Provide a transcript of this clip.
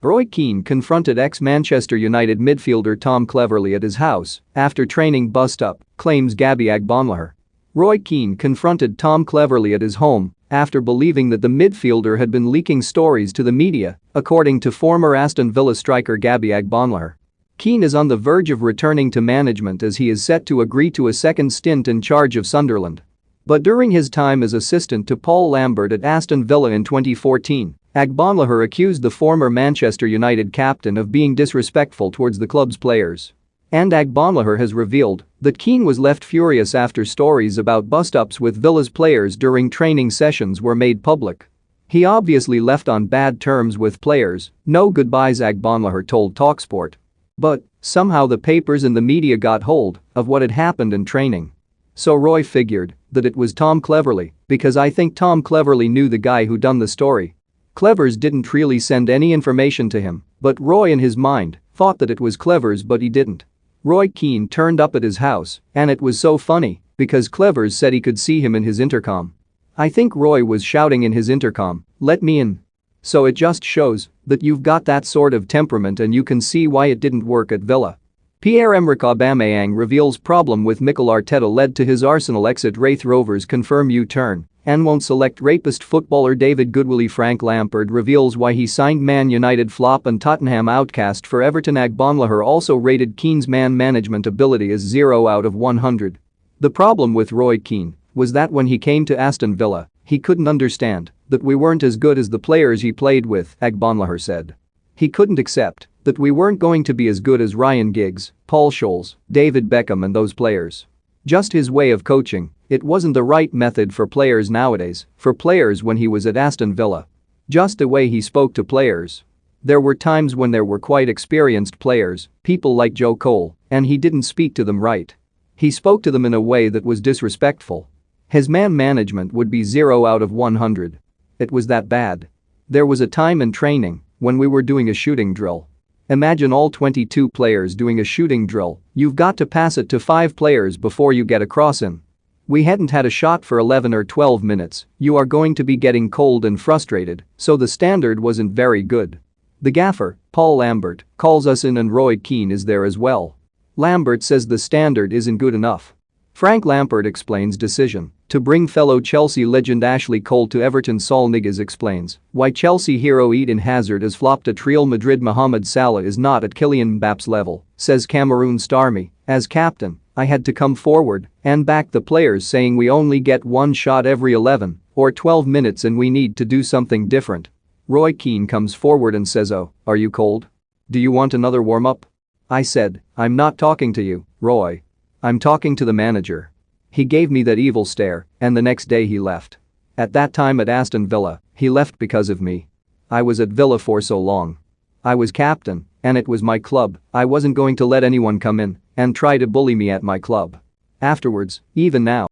Roy Keane confronted ex-Manchester United midfielder Tom Cleverley at his house after training bust-up, claims Gabby Agbonlahor. Roy Keane confronted Tom Cleverley at his home after believing that the midfielder had been leaking stories to the media, according to former Aston Villa striker Gabby Agbonlahor. Keane is on the verge of returning to management as he is set to agree to a second stint in charge of Sunderland. But during his time as assistant to Paul Lambert at Aston Villa in 2014, Agbonlahor accused the former Manchester United captain of being disrespectful towards the club's players. And Agbonlahor has revealed that Keane was left furious after stories about bust-ups with Villa's players during training sessions were made public. He obviously left on bad terms with players, no goodbyes, Agbonlahor told TalkSport. But somehow the papers and the media got hold of what had happened in training. So Roy figured that it was Tom Cleverley, because I think Tom Cleverley knew the guy who done the story. Clevers didn't really send any information to him, but Roy in his mind thought that it was Clevers, but he didn't. Roy Keane turned up at his house and it was so funny because Clevers said he could see him in his intercom. I think Roy was shouting in his intercom, "Let me in." So it just shows that you've got that sort of temperament and you can see why it didn't work at Villa. Pierre-Emerick Aubameyang reveals problem with Mikel Arteta led to his Arsenal exit. Wraith Rovers confirm U-turn and won't select rapist footballer David Goodwillie. Frank Lampard reveals why he signed Man United flop and Tottenham outcast for Everton. Agbonlahor also rated Keane's man management ability as 0 out of 100. The problem with Roy Keane was that when he came to Aston Villa, he couldn't understand that we weren't as good as the players he played with, Agbonlahor said. He couldn't accept that we weren't going to be as good as Ryan Giggs, Paul Scholes, David Beckham and those players. Just his way of coaching, it wasn't the right method for players nowadays, for players when he was at Aston Villa. Just the way he spoke to players. There were times when there were quite experienced players, people like Joe Cole, and he didn't speak to them right. He spoke to them in a way that was disrespectful. His man management would be 0 out of 100. It was that bad. There was a time in training when we were doing a shooting drill. Imagine all 22 players doing a shooting drill, you've got to pass it to 5 players before you get a cross in. We hadn't had a shot for 11 or 12 minutes, you are going to be getting cold and frustrated, so the standard wasn't very good. The gaffer, Paul Lambert, calls us in and Roy Keane is there as well. Lambert says the standard isn't good enough. Frank Lampard explains decision to bring fellow Chelsea legend Ashley Cole to Everton. Saul Niguez explains why Chelsea hero Eden Hazard has flopped at Real Madrid. Mohamed Salah is not at Kylian Mbappe's level, says Cameroon star. Me, as captain, I had to come forward and back the players, saying we only get one shot every 11 or 12 minutes and we need to do something different. Roy Keane comes forward and says, "Oh, are you cold? Do you want another warm-up?" I said, "I'm not talking to you, Roy. I'm talking to the manager." He gave me that evil stare and the next day he left. At that time at Aston Villa, he left because of me. I was at Villa for so long. I was captain and it was my club. I wasn't going to let anyone come in and try to bully me at my club. Afterwards, even now,